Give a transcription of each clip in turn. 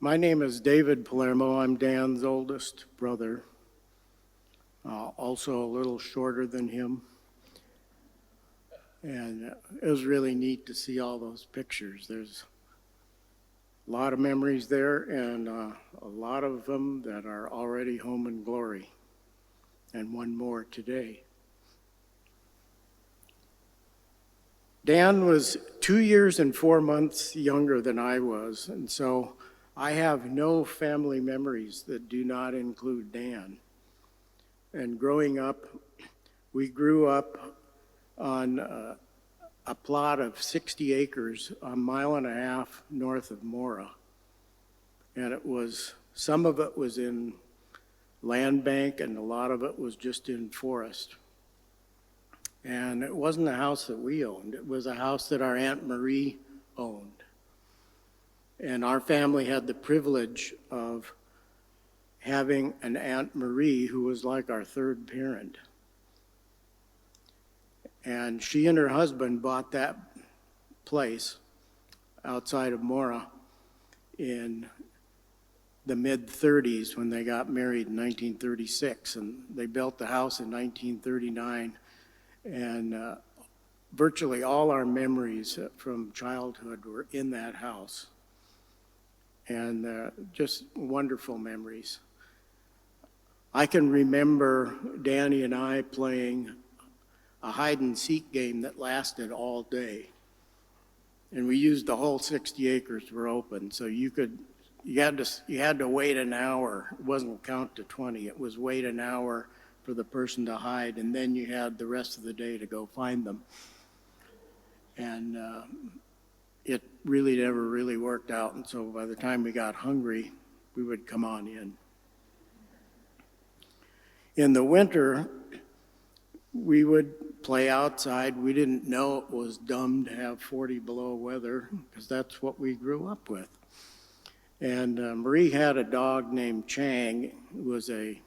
My name is David Palermo. I'm Dan's oldest brother, also a little shorter than him. And it was really neat to see all those pictures. There's a lot of memories there, and a lot of them that are already home in glory, and one more today. Dan was 2 years and 4 months younger than I was, and so I have no family memories that do not include Dan. And growing up, we grew up on a plot of 60 acres, a mile and a half north of Mora. And some of it was in land bank and a lot of it was just in forest. And it wasn't a house that we owned, it was a house that our Aunt Marie owned. And our family had the privilege of having an Aunt Marie who was like our third parent. And she and her husband bought that place outside of Mora in the mid-30s when they got married in 1936. And they built the house in 1939. And virtually all our memories from childhood were in that house. And just wonderful memories. I can remember Danny and I playing a hide and seek game that lasted all day. And we used the whole 60 acres were open. So you had to wait an hour. It wasn't count to 20. It was wait an hour for the person to hide, and then you had the rest of the day to go find them. And it really never really worked out. And so by the time we got hungry, we would come on in. In the winter, we would play outside. We didn't know it was dumb to have 40 below weather because that's what we grew up with. And Marie had a dog named Chang, who was a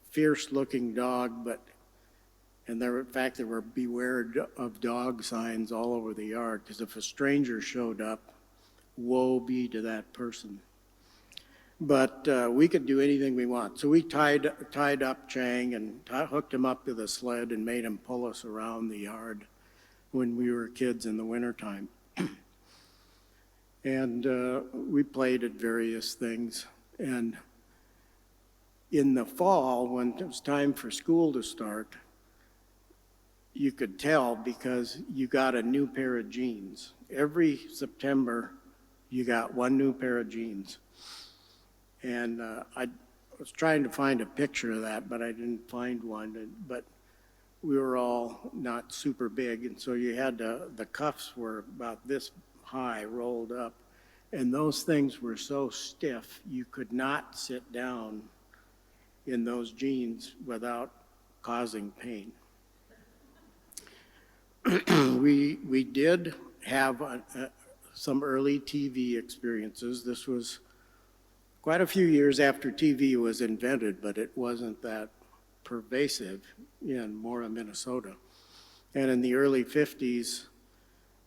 fierce-looking dog, in fact, there were beware of dog signs all over the yard, because if a stranger showed up, woe be to that person. But we could do anything we want. So we tied up Chang and hooked him up to the sled and made him pull us around the yard when we were kids in the wintertime. And we played at various things. And in the fall, when it was time for school to start, you could tell because you got a new pair of jeans. Every September, you got one new pair of jeans. And I was trying to find a picture of that, but I didn't find one. But we were all not super big, and so you had the cuffs were about this high, rolled up. And those things were so stiff, you could not sit down in those jeans without causing pain. We did have some early TV experiences. This was quite a few years after TV was invented, but it wasn't that pervasive in Mora, Minnesota. And in the early 50s,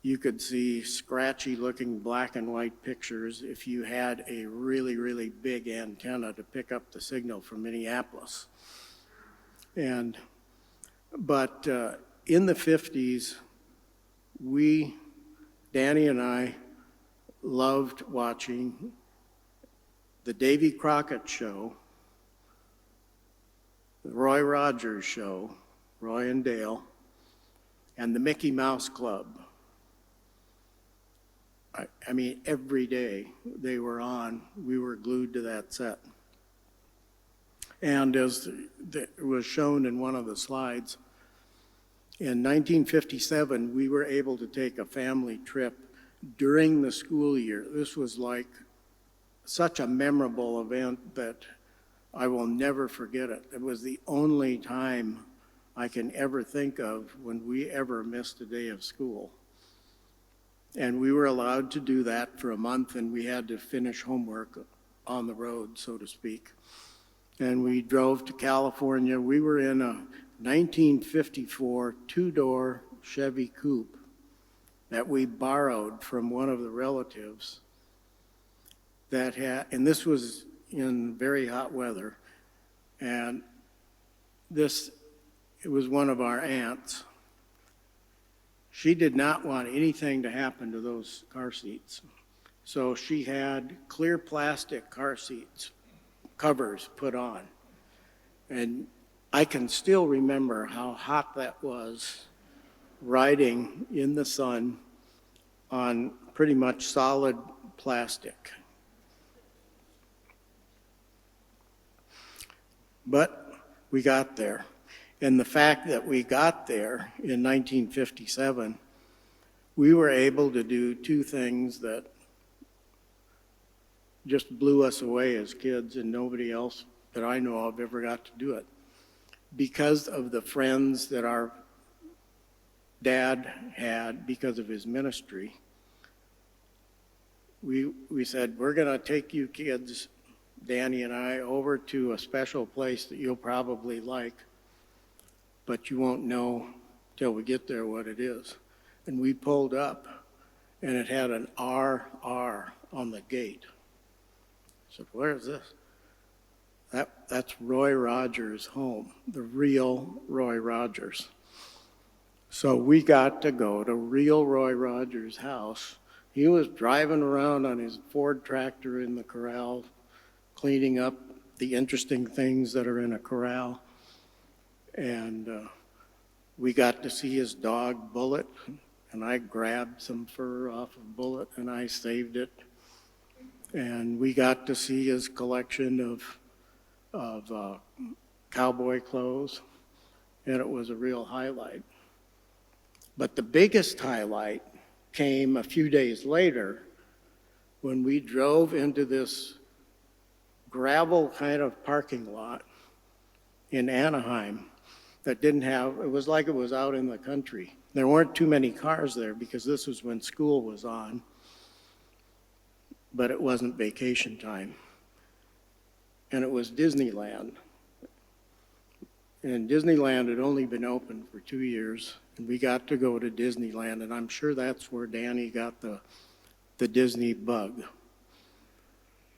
you could see scratchy looking black and white pictures if you had a really, really big antenna to pick up the signal from Minneapolis. But in the 50s, Danny and I loved watching the Davy Crockett Show, the Roy Rogers Show, Roy and Dale, and the Mickey Mouse Club. I mean, every day they were on, we were glued to that set. And as it was shown in one of the slides, in 1957, we were able to take a family trip during the school year. This was like such a memorable event that I will never forget it. It was the only time I can ever think of when we ever missed a day of school. And we were allowed to do that for a month, and we had to finish homework on the road, so to speak. And we drove to California. We were in a 1954 two-door Chevy Coupe that we borrowed from one of the relatives that had, and this was in very hot weather, and it was one of our aunts. She did not want anything to happen to those car seats. So she had clear plastic car seats, covers put on. And I can still remember how hot that was riding in the sun on pretty much solid plastic. But we got there. And the fact that we got there in 1957, we were able to do two things that just blew us away as kids, and nobody else that I know of ever got to do it. Because of the friends that our dad had because of his ministry, we said, we're going to take you kids, Danny and I, over to a special place that you'll probably like, but you won't know till we get there what it is. And we pulled up, and it had an RR on the gate. I said, where is this? That's Roy Rogers' home, the real Roy Rogers. So we got to go to real Roy Rogers' house. He was driving around on his Ford tractor in the corral, cleaning up the interesting things that are in a corral. And we got to see his dog, Bullet, and I grabbed some fur off of Bullet and I saved it. And we got to see his collection of cowboy clothes, and it was a real highlight. But the biggest highlight came a few days later when we drove into this gravel kind of parking lot in Anaheim that didn't have, it was like it was out in the country. There weren't too many cars there because this was when school was on, but it wasn't vacation time. And it was Disneyland. And Disneyland had only been open for 2 years, and we got to go to Disneyland, and I'm sure that's where Danny got the Disney bug.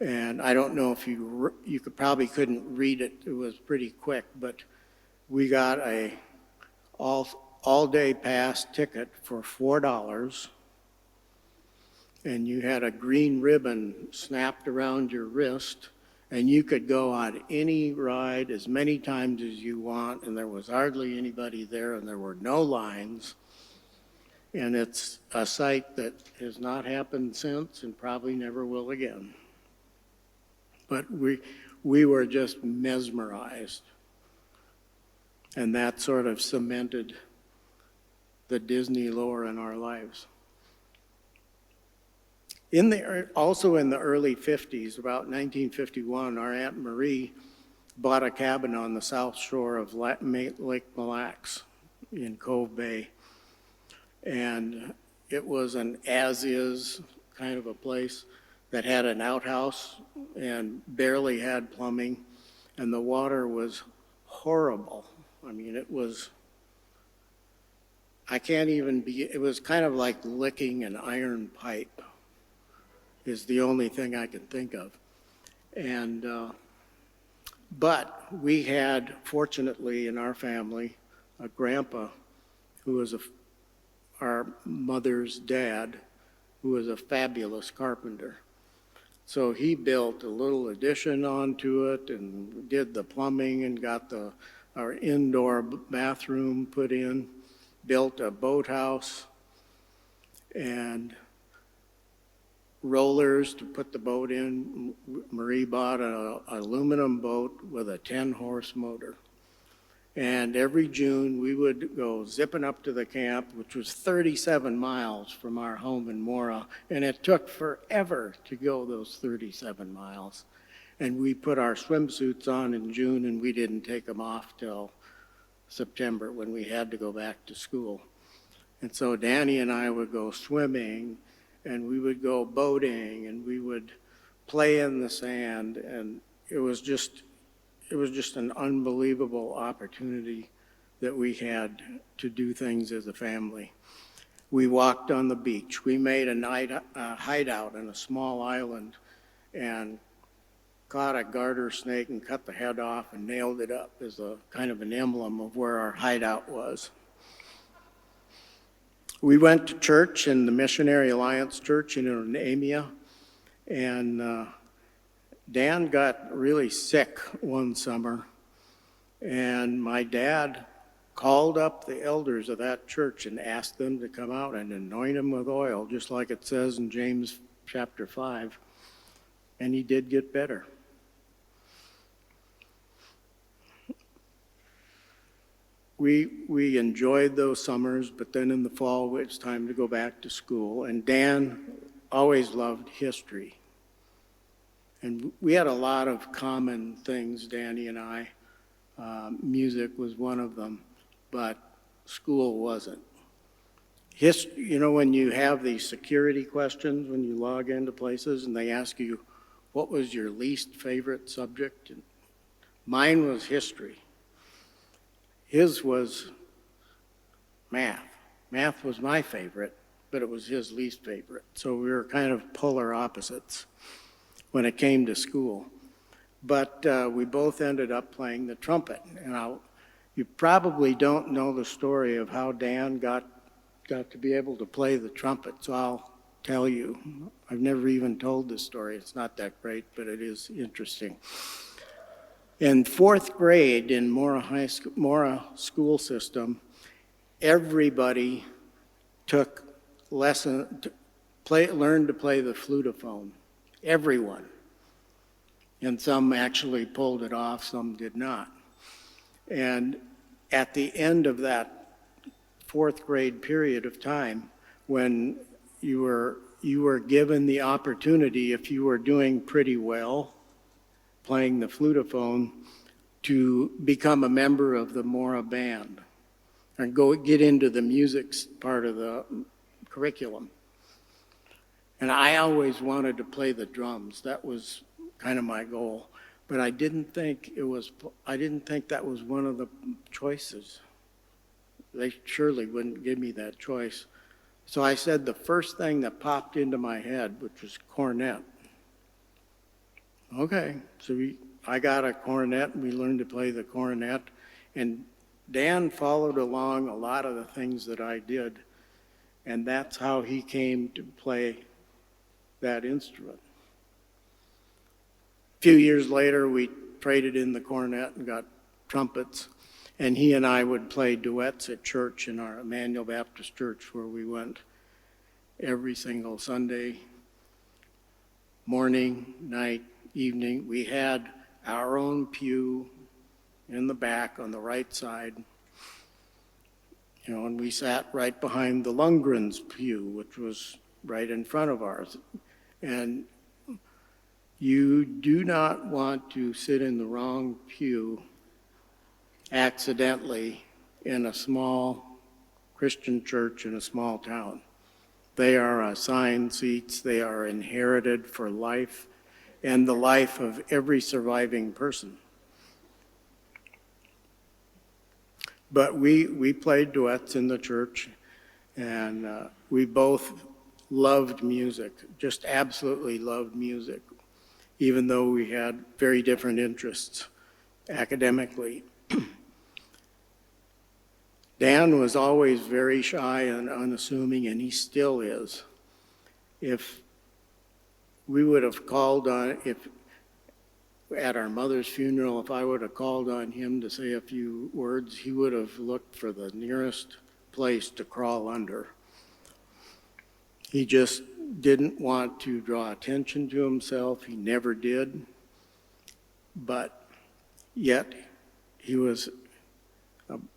And I don't know if you probably couldn't read it, it was pretty quick, but we got a all-day pass ticket for $4, and you had a green ribbon snapped around your wrist, and you could go on any ride as many times as you want, and there was hardly anybody there, and there were no lines. And it's a sight that has not happened since and probably never will again. But we were just mesmerized. And that sort of cemented the Disney lore in our lives. Also in the early 50s, about 1951, our Aunt Marie bought a cabin on the south shore of Lake Mille Lacs in Cove Bay. And it was an as-is kind of a place that had an outhouse and barely had plumbing, and the water was horrible. I mean, it was kind of like licking an iron pipe is the only thing I can think of. And, but we had, fortunately in our family, a grandpa who was our mother's dad, who was a fabulous carpenter. So he built a little addition onto it and did the plumbing and got our indoor bathroom put in, built a boathouse and rollers to put the boat in. Marie bought an aluminum boat with a 10-horse motor. And every June we would go zipping up to the camp, which was 37 miles from our home in Mora, and it took forever to go those 37 miles. And we put our swimsuits on in June, and we didn't take them off till September when we had to go back to school. And so Danny and I would go swimming, and we would go boating, and we would play in the sand, and it was just an unbelievable opportunity that we had to do things as a family. We walked on the beach. We made a hideout on a small island, and caught a garter snake and cut the head off and nailed it up as a kind of an emblem of where our hideout was. We went to church in the Missionary Alliance Church in Onamia, and Dan got really sick one summer, and my dad called up the elders of that church and asked them to come out and anoint him with oil, just like it says in James chapter 5, and he did get better. We enjoyed those summers, but then in the fall, it's time to go back to school. And Dan always loved history. And we had a lot of common things, Danny and I. Music was one of them, but school wasn't. When you have these security questions, when you log into places and they ask you, what was your least favorite subject? Mine was history. His was math. Math was my favorite, but it was his least favorite. So we were kind of polar opposites when it came to school. But we both ended up playing the trumpet. And you probably don't know the story of how Dan got to be able to play the trumpet, so I'll tell you. I've never even told this story. It's not that great, but it is interesting. In fourth grade in Mora school system, everybody learned to play the flutophone. Everyone. And some actually pulled it off, some did not. And at the end of that fourth grade period of time, when you were given the opportunity, if you were doing pretty well, playing the flutophone, to become a member of the Mora band and go get into the music part of the curriculum. And I always wanted to play the drums. That was kind of my goal. But I didn't think that was one of the choices. They surely wouldn't give me that choice. So I said the first thing that popped into my head, which was cornet. Okay, so I got a cornet, and we learned to play the cornet, and Dan followed along a lot of the things that I did, and that's how he came to play that instrument. A few years later, we traded in the cornet and got trumpets, and he and I would play duets at church in our Emmanuel Baptist Church, where we went every single Sunday, morning, night, evening. We had our own pew in the back on the right side, and we sat right behind the Lundgren's pew, which was right in front of ours. And you do not want to sit in the wrong pew accidentally in a small Christian church in a small town. They are assigned seats, they are inherited for life and the life of every surviving person. But we played duets in the church, and we both loved music, just absolutely loved music, even though we had very different interests academically. Dan was always very shy and unassuming, and he still is. If we would have called on, at our mother's funeral, if I would have called on him to say a few words, he would have looked for the nearest place to crawl under. He just didn't want to draw attention to himself. He never did. But yet, he was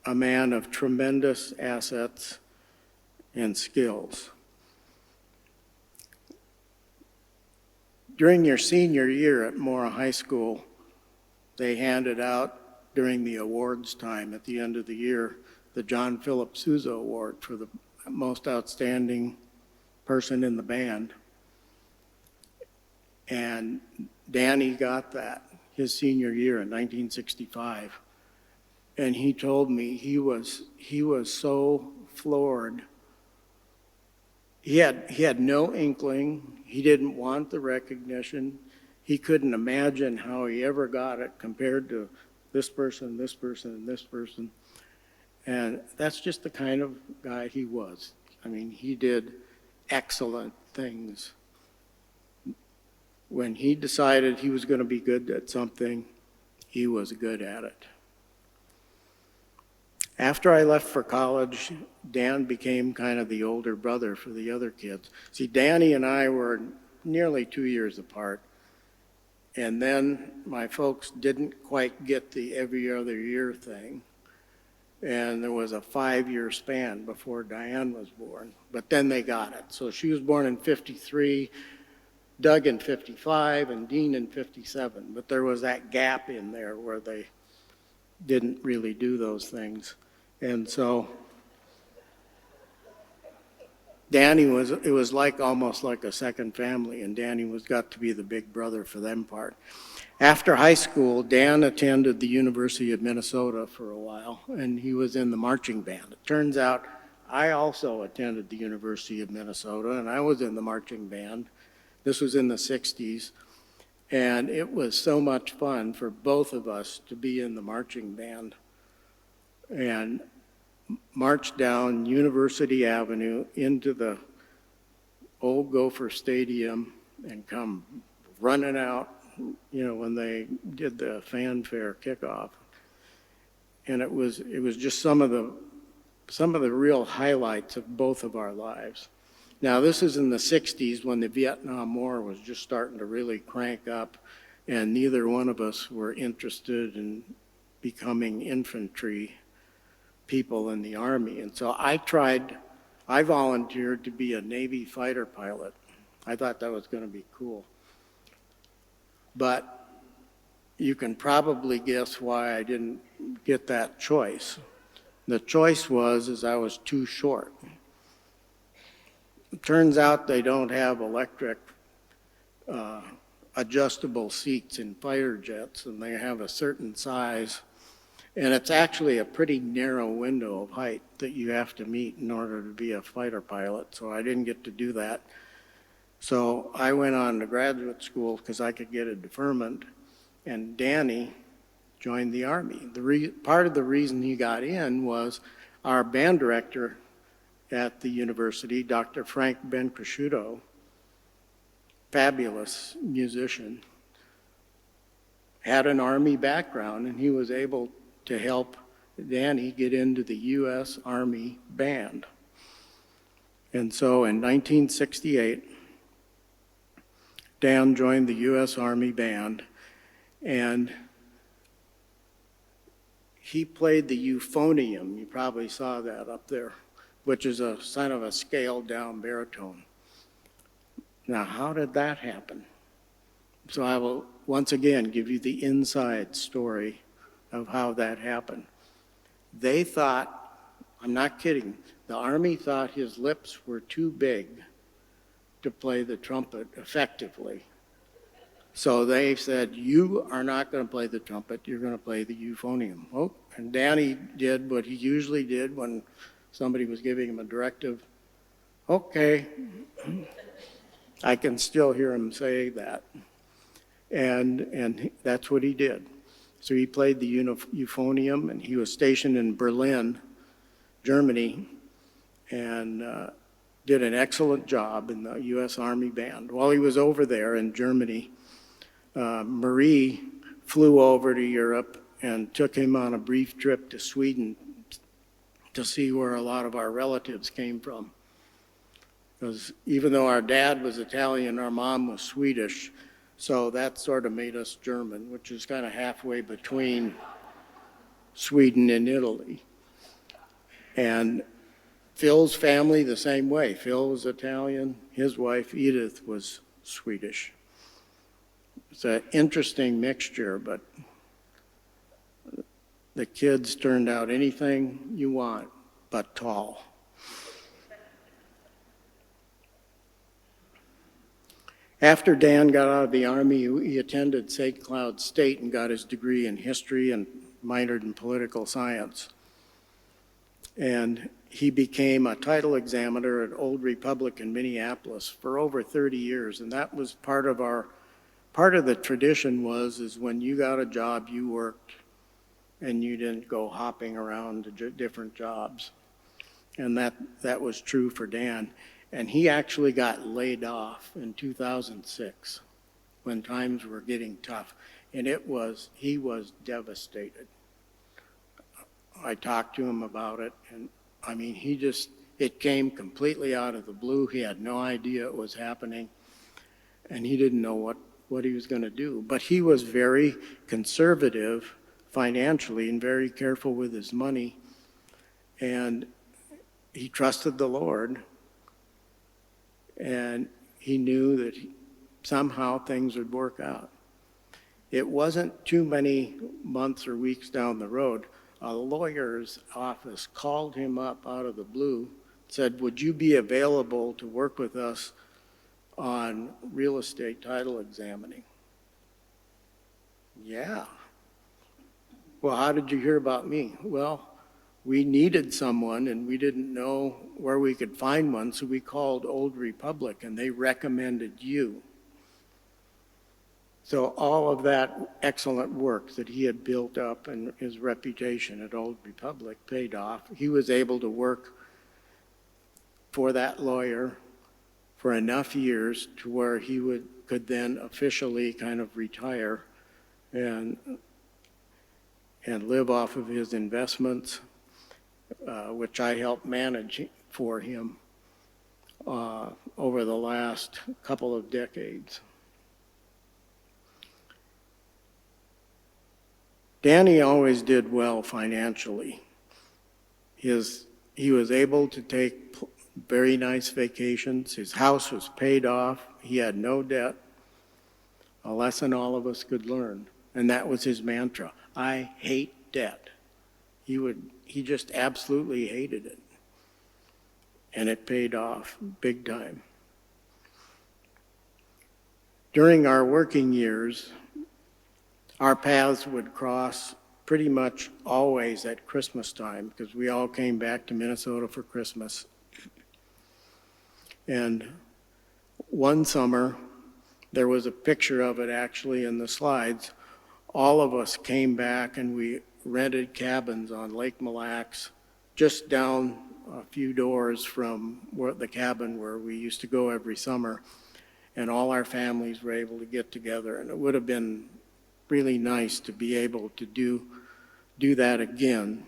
a man of tremendous assets and skills. During your senior year at Mora High School, they handed out, during the awards time at the end of the year, the John Philip Sousa Award for the most outstanding person in the band. And Danny got that his senior year in 1965. And he told me he was so floored. He had no inkling. He didn't want the recognition. he couldn't imagine how he ever got it compared to this person, this person, and this person. And that's just the kind of guy he was. I mean, he did excellent things. When he decided he was going to be good at something, he was good at it. After I left for college, Dan became kind of the older brother for the other kids. See, Danny and I were nearly 2 years apart. And then my folks didn't quite get the every other year thing. And there was a 5-year span before Diane was born. But then they got it. So she was born in 53, Doug in 55, and Dean in 57. But there was that gap in there where they didn't really do those things. And so Danny it was like almost like a second family, and Danny got to be the big brother for them part. After high school, Dan attended the University of Minnesota for a while, and he was in the marching band. It turns out I also attended the University of Minnesota, and I was in the marching band. This was in the 60s, and it was so much fun for both of us to be in the marching band and march down University Avenue into the old Gopher Stadium and come running out, when they did the fanfare kickoff. And it was just some of the real highlights of both of our lives. Now, this is in the 60s when the Vietnam War was just starting to really crank up, and neither one of us were interested in becoming infantry people in the Army. And so I volunteered to be a Navy fighter pilot. I thought that was going to be cool. But you can probably guess why I didn't get that choice. The choice was I was too short. It turns out they don't have electric adjustable seats in fighter jets, and they have a certain size. And it's actually a pretty narrow window of height that you have to meet in order to be a fighter pilot. So I didn't get to do that. So I went on to graduate school because I could get a deferment, and Danny joined the Army. Part of the reason he got in was our band director at the university, Dr. Frank Bencresciuto, fabulous musician, had an Army background, and he was able to help Danny get into the U.S. Army Band. And so in 1968, Dan joined the U.S. Army Band, and he played the euphonium. You probably saw that up there, which is a kind of a scaled down baritone. Now, how did that happen? So I will once again give you the inside story of how that happened. They thought, I'm not kidding, the Army thought his lips were too big to play the trumpet effectively. So they said, you are not going to play the trumpet, you're going to play the euphonium. Oh, and Danny did what he usually did when somebody was giving him a directive. Okay. I can still hear him say that. And that's what he did. So he played the euphonium, and he was stationed in Berlin, Germany, and did an excellent job in the U.S. Army Band. While he was over there in Germany, Marie flew over to Europe and took him on a brief trip to Sweden to see where a lot of our relatives came from. Because even though our dad was Italian, our mom was Swedish, so that sort of made us German, which is kind of halfway between Sweden and Italy. And Phil's family the same way. Phil was Italian. His wife, Edith, was Swedish. It's an interesting mixture, but the kids turned out anything you want but tall. After Dan got out of the Army, he attended St. Cloud State and got his degree in history and minored in political science. And he became a title examiner at Old Republic in Minneapolis for over 30 years, and that was part of our part of the tradition is when you got a job, you worked and you didn't go hopping around to different jobs. And that was true for Dan. And he actually got laid off in 2006 when times were getting tough. And he was devastated. I talked to him about it, and I mean, it came completely out of the blue. He had no idea it was happening, and he didn't know what he was going to do. But he was very conservative financially and very careful with his money, and he trusted the Lord, and he knew that somehow things would work out. It wasn't too many months or weeks down the road, a lawyer's office called him up out of the blue, said, "Would you be available to work with us on real estate title examining?" Yeah. Well, how did you hear about me? Well, we needed someone and we didn't know where we could find one, so we called Old Republic and they recommended you. So all of that excellent work that he had built up and his reputation at Old Republic paid off. He was able to work for that lawyer for enough years to where he could then officially kind of retire and live off of his investments, which I helped manage for him over the last couple of decades. Danny always did well financially. He was able to take very nice vacations. His house was paid off. He had no debt. A lesson all of us could learn. And that was his mantra. I hate debt. He just absolutely hated it. And it paid off big time. During our working years, our paths would cross pretty much always at Christmas time because we all came back to Minnesota for Christmas. And one summer, there was a picture of it actually in the slides. All of us came back and we rented cabins on Lake Mille Lacs, just down a few doors from the cabin where we used to go every summer. And all our families were able to get together, and it would have been really nice to be able to do that again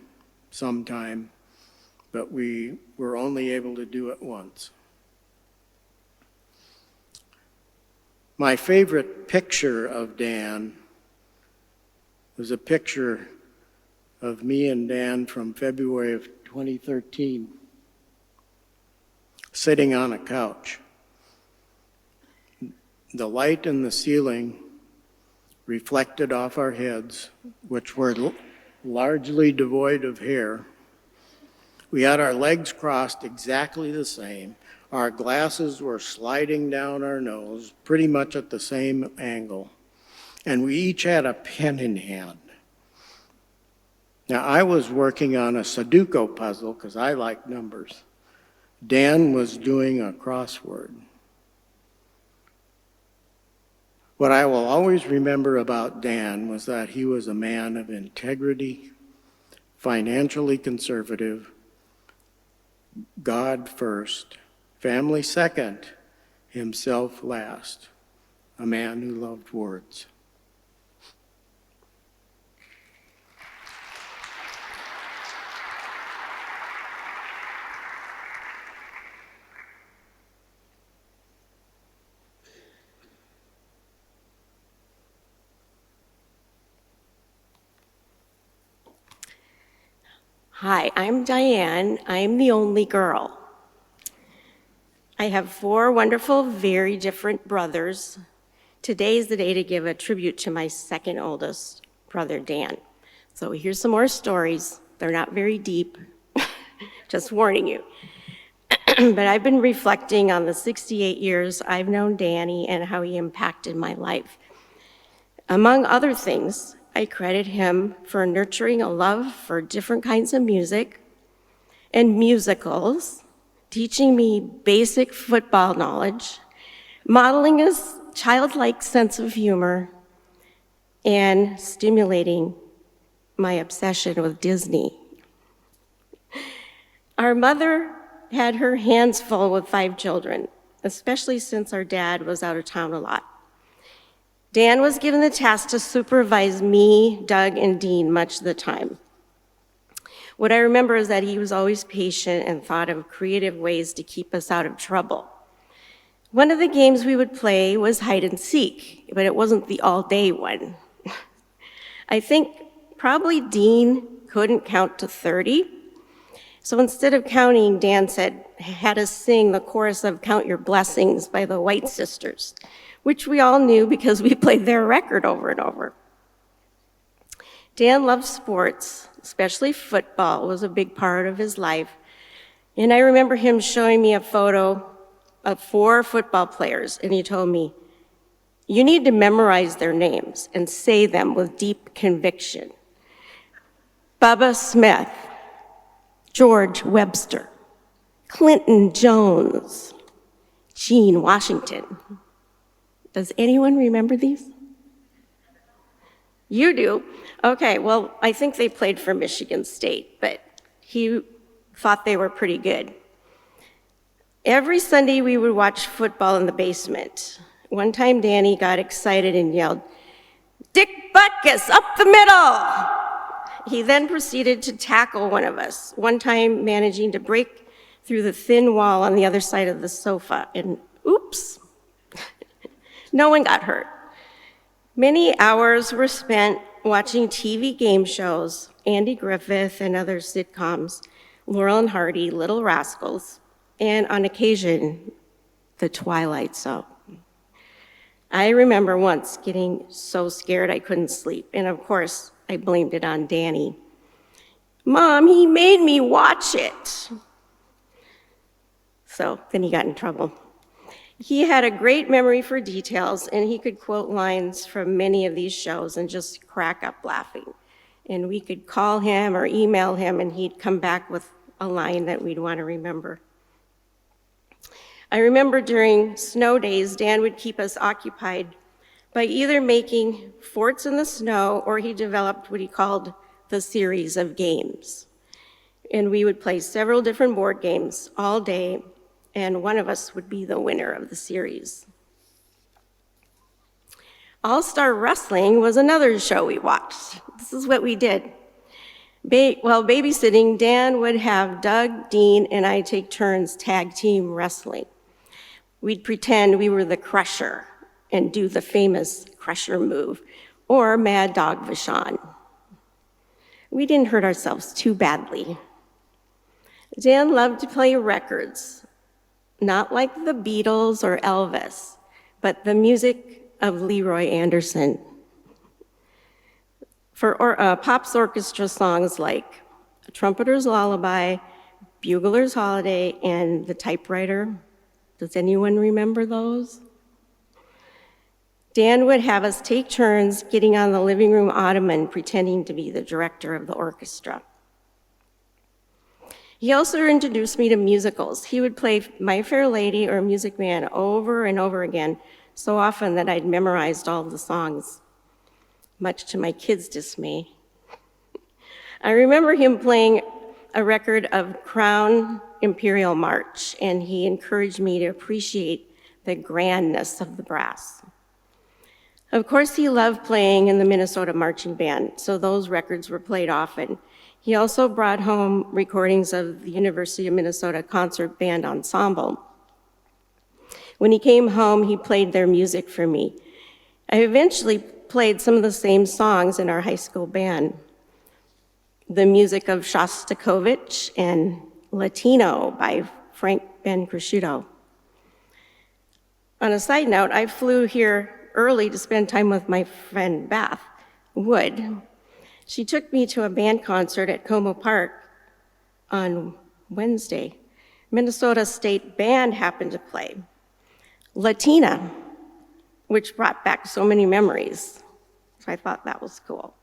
sometime, but we were only able to do it once. My favorite picture of Dan was a picture of me and Dan from February of 2013, sitting on a couch. The light in the ceiling reflected off our heads, which were largely devoid of hair. We had our legs crossed exactly the same. Our glasses were sliding down our nose, pretty much at the same angle. And we each had a pen in hand. Now, I was working on a Sudoku puzzle because I like numbers. Dan was doing a crossword. What I will always remember about Dan was that he was a man of integrity, financially conservative, God first, family second, himself last, a man who loved words. Hi, I'm Diane. I'm the only girl. I have 4 wonderful, very different brothers. Today is the day to give a tribute to my second oldest brother, Dan. So here's some more stories. They're not very deep, just warning you. But I've been reflecting on the 68 years I've known Danny and how he impacted my life. Among other things, I credit him for nurturing a love for different kinds of music and musicals, teaching me basic football knowledge, modeling childlike sense of humor and stimulating my obsession with Disney. Our mother had her hands full with 5 children, especially since our dad was out of town a lot. Dan was given the task to supervise me, Doug, and Dean much of the time. What I remember is that he was always patient and thought of creative ways to keep us out of trouble. One of the games we would play was hide and seek, but it wasn't the all-day one. I think probably Dean couldn't count to 30. So instead of counting, Dan had us sing the chorus of Count Your Blessings by the White Sisters, which we all knew because we played their record over and over. Dan loved sports, especially football was a big part of his life. And I remember him showing me a photo of 4 football players, and he told me, "You need to memorize their names and say them with deep conviction. Bubba Smith, George Webster, Clinton Jones, Gene Washington." Does anyone remember these? You do? Okay, well, I think they played for Michigan State, but he thought they were pretty good. Every Sunday we would watch football in the basement. One time Danny got excited and yelled, "Dick Butkus, up the middle!" He then proceeded to tackle one of us, one time managing to break through the thin wall on the other side of the sofa, and oops, no one got hurt. Many hours were spent watching TV game shows, Andy Griffith and other sitcoms, Laurel and Hardy, Little Rascals, and on occasion, The Twilight Zone. I remember once getting so scared I couldn't sleep, and of course, I blamed it on Danny. "Mom, he made me watch it." So then he got in trouble. He had a great memory for details, and he could quote lines from many of these shows and just crack up laughing. And we could call him or email him, and he'd come back with a line that we'd want to remember. I remember during snow days, Dan would keep us occupied by either making forts in the snow, or he developed what he called the series of games. And we would play several different board games all day, and one of us would be the winner of the series. All-Star Wrestling was another show we watched. This is what we did. While babysitting, Dan would have Doug, Dean, and I take turns tag team wrestling. We'd pretend we were the Crusher and do the famous Crusher move, or Mad Dog Vachon. We didn't hurt ourselves too badly. Dan loved to play records, not like the Beatles or Elvis, but the music of Leroy Anderson. For Pop's orchestra songs like A Trumpeter's Lullaby, Bugler's Holiday, and The Typewriter. Does anyone remember those? Dan would have us take turns getting on the living room ottoman, pretending to be the director of the orchestra. He also introduced me to musicals. He would play My Fair Lady or Music Man over and over again, so often that I'd memorized all of the songs, much to my kids' dismay. I remember him playing a record of Crown Imperial March, and he encouraged me to appreciate the grandness of the brass. Of course, he loved playing in the Minnesota Marching Band, so those records were played often. He also brought home recordings of the University of Minnesota Concert Band Ensemble. When he came home, he played their music for me. I eventually played some of the same songs in our high school band. The music of Shostakovich and Latino by Frank Bencresciuto. On a side note, I flew here early to spend time with my friend Beth Wood. She took me to a band concert at Como Park on Wednesday. Minnesota State Band happened to play Latina, which brought back so many memories. So I thought that was cool.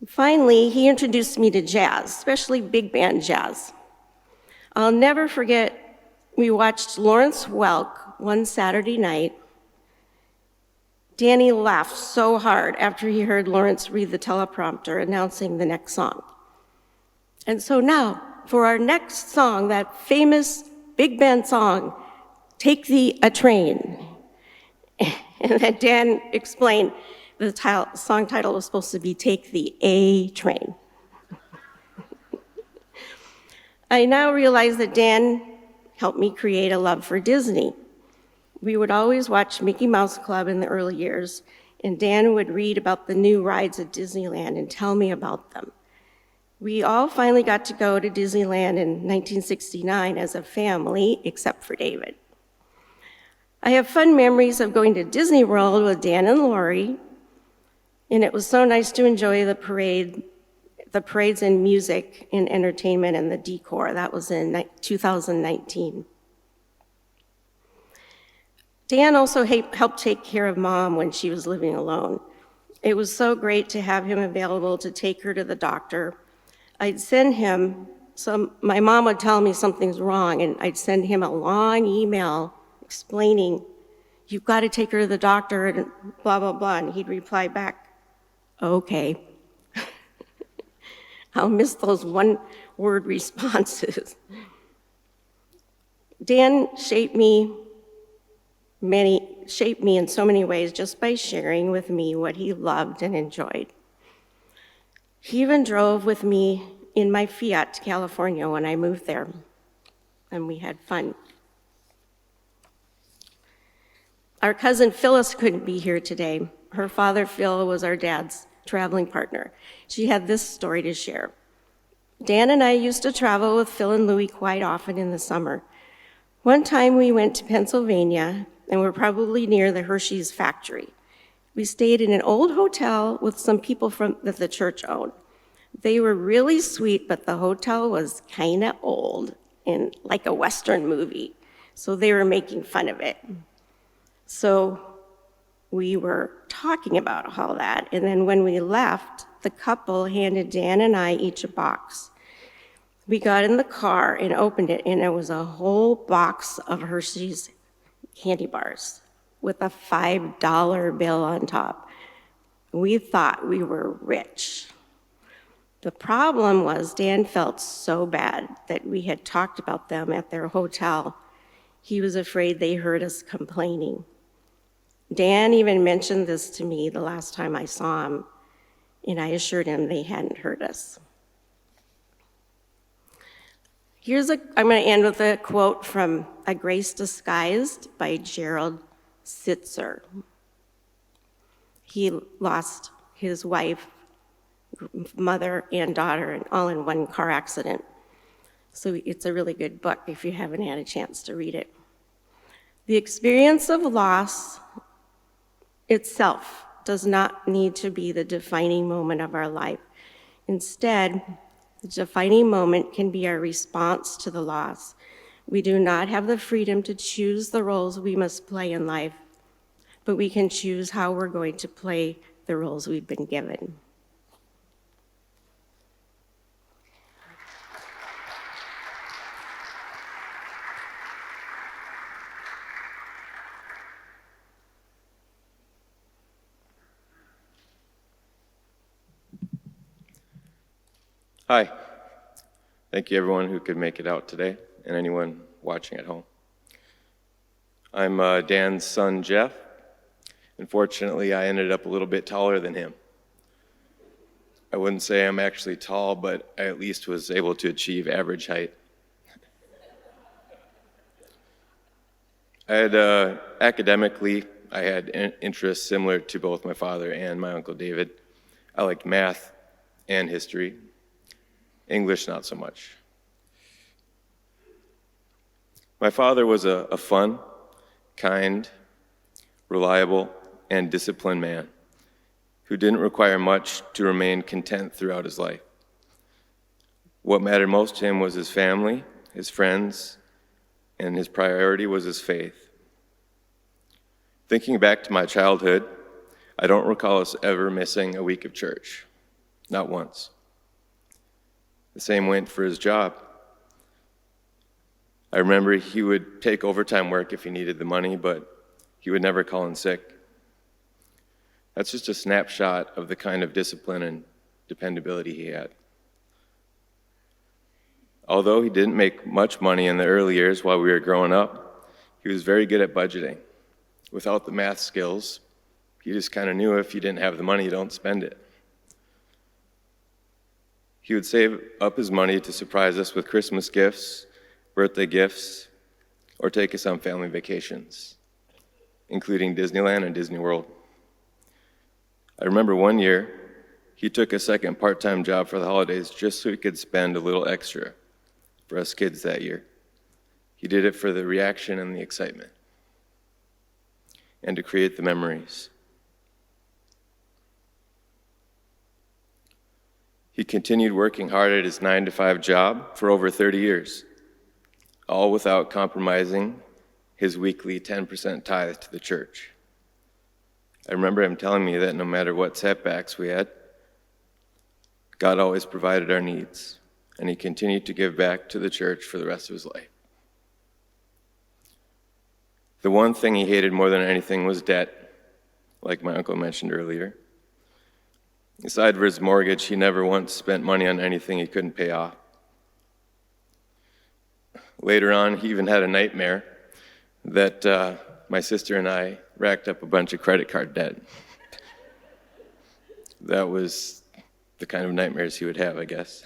Finally, he introduced me to jazz, especially big band jazz. I'll never forget, we watched Lawrence Welk one Saturday night, Danny laughed so hard after he heard Lawrence read the teleprompter announcing the next song. And so now, for our next song, that famous big band song, Take Thee a Train. And then Dan explained the song title was supposed to be Take the A Train. I now realize that Dan helped me create a love for Disney. We would always watch Mickey Mouse Club in the early years, and Dan would read about the new rides at Disneyland and tell me about them. We all finally got to go to Disneyland in 1969 as a family, except for David. I have fun memories of going to Disney World with Dan and Lori, and it was so nice to enjoy the parades and music and entertainment and the decor. That was in 2019. Dan also helped take care of Mom when she was living alone. It was so great to have him available to take her to the doctor. I'd send him my mom would tell me something's wrong, and I'd send him a long email explaining, you've got to take her to the doctor, and blah, blah, blah, and he'd reply back, okay. I'll miss those one-word responses. Dan shaped me in so many ways just by sharing with me what he loved and enjoyed. He even drove with me in my Fiat to California when I moved there, and we had fun. Our cousin Phyllis couldn't be here today. Her father, Phil, was our dad's traveling partner. She had this story to share. Dan and I used to travel with Phil and Louie quite often in the summer. One time we went to Pennsylvania, and we're probably near the Hershey's factory. We stayed in an old hotel with some people that the church owned. They were really sweet, but the hotel was kind of old and like a Western movie, so they were making fun of it. So we were talking about all that, and then when we left, the couple handed Dan and I each a box. We got in the car and opened it, and it was a whole box of Hershey's candy bars with a $5 bill on top. We thought we were rich. The problem was Dan felt so bad that we had talked about them at their hotel. He was afraid they heard us complaining. Dan even mentioned this to me the last time I saw him, and I assured him they hadn't heard us. I'm going to end with a quote from A Grace Disguised by Gerald Sitzer. He lost his wife, mother, and daughter all in one car accident. So it's a really good book if you haven't had a chance to read it. The experience of loss itself does not need to be the defining moment of our life. Instead, the defining moment can be our response to the loss. We do not have the freedom to choose the roles we must play in life, but we can choose how we're going to play the roles we've been given. Hi. Thank you, everyone who could make it out today, and anyone watching at home. I'm Dan's son, Jeff. Unfortunately, I ended up a little bit taller than him. I wouldn't say I'm actually tall, but I at least was able to achieve average height. Academically, I had interests similar to both my father and my Uncle David. I liked math and history. English, not so much. My father was a fun, kind, reliable, and disciplined man who didn't require much to remain content throughout his life. What mattered most to him was his family, his friends, and his priority was his faith. Thinking back to my childhood, I don't recall us ever missing a week of church, not once. The same went for his job. I remember he would take overtime work if he needed the money, but he would never call in sick. That's just a snapshot of the kind of discipline and dependability he had. Although he didn't make much money in the early years while we were growing up, he was very good at budgeting. Without the math skills, he just kind of knew if you didn't have the money, you don't spend it. He would save up his money to surprise us with Christmas gifts, birthday gifts, or take us on family vacations, including Disneyland and Disney World. I remember one year, he took a second part-time job for the holidays just so he could spend a little extra for us kids that year. He did it for the reaction and the excitement, and to create the memories. He continued working hard at his 9-to-5 job for over 30 years, all without compromising his weekly 10% tithe to the church. I remember him telling me that no matter what setbacks we had, God always provided our needs, and he continued to give back to the church for the rest of his life. The one thing he hated more than anything was debt, like my uncle mentioned earlier. Aside from his mortgage, he never once spent money on anything he couldn't pay off. Later on, he even had a nightmare that my sister and I racked up a bunch of credit card debt. That was the kind of nightmares he would have, I guess.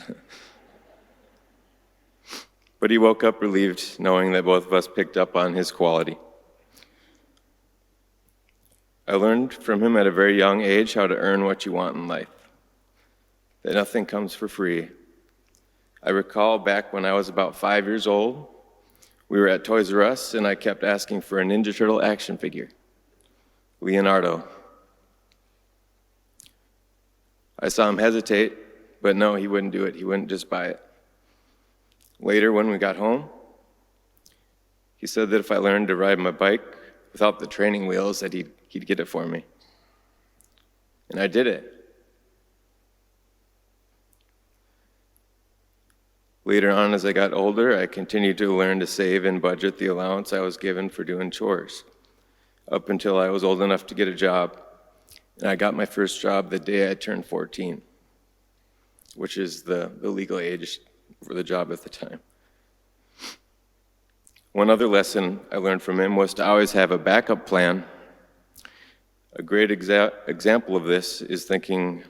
But he woke up relieved, knowing that both of us picked up on his quality. I learned from him at a very young age how to earn what you want in life, that nothing comes for free. I recall back when I was about 5 years old, we were at Toys R Us, and I kept asking for a Ninja Turtle action figure, Leonardo. I saw him hesitate, but no, he wouldn't do it. He wouldn't just buy it. Later, when we got home, he said that if I learned to ride my bike without the training wheels, that he'd get it for me. And I did it. Later on, as I got older, I continued to learn to save and budget the allowance I was given for doing chores, up until I was old enough to get a job. And I got my first job the day I turned 14, which is the legal age for the job at the time. One other lesson I learned from him was to always have a backup plan. A great example of this is thinking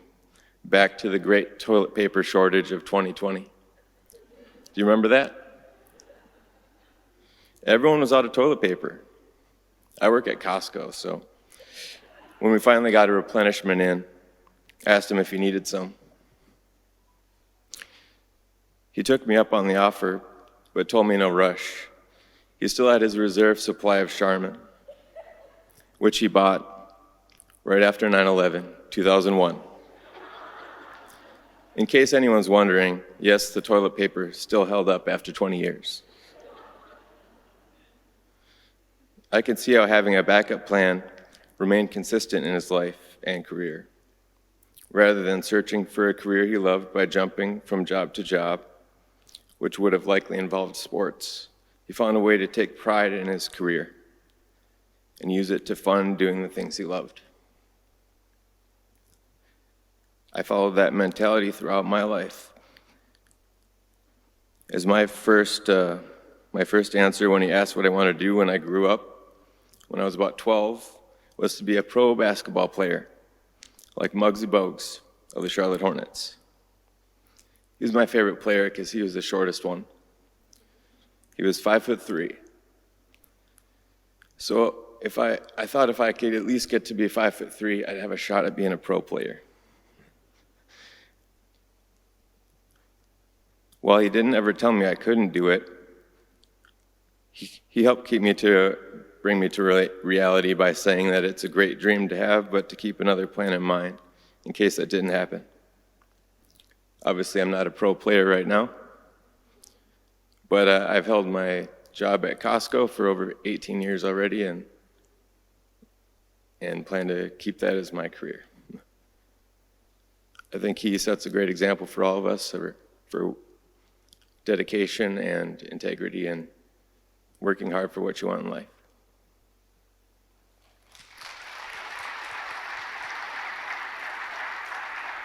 back to the great toilet paper shortage of 2020. Do you remember that? Everyone was out of toilet paper. I work at Costco, so when we finally got a replenishment in, I asked him if he needed some. He took me up on the offer, but told me no rush. He still had his reserve supply of Charmin, which he bought right after 9/11, 2001. In case anyone's wondering, yes, the toilet paper still held up after 20 years. I could see how having a backup plan remained consistent in his life and career. Rather than searching for a career he loved by jumping from job to job, which would have likely involved sports, he found a way to take pride in his career and use it to fund doing the things he loved. I followed that mentality throughout my life. As my first answer when he asked what I wanted to do when I grew up, when I was about 12, was to be a pro basketball player, like Muggsy Bogues of the Charlotte Hornets. He was my favorite player because he was the shortest one. He was 5'3". So I thought if I could at least get to be 5'3", I'd have a shot at being a pro player. While he didn't ever tell me I couldn't do it, he helped bring me to reality by saying that it's a great dream to have, but to keep another plan in mind in case that didn't happen. Obviously, I'm not a pro player right now, but I've held my job at Costco for over 18 years already and plan to keep that as my career. I think he sets a great example for all of us for dedication and integrity and working hard for what you want in life.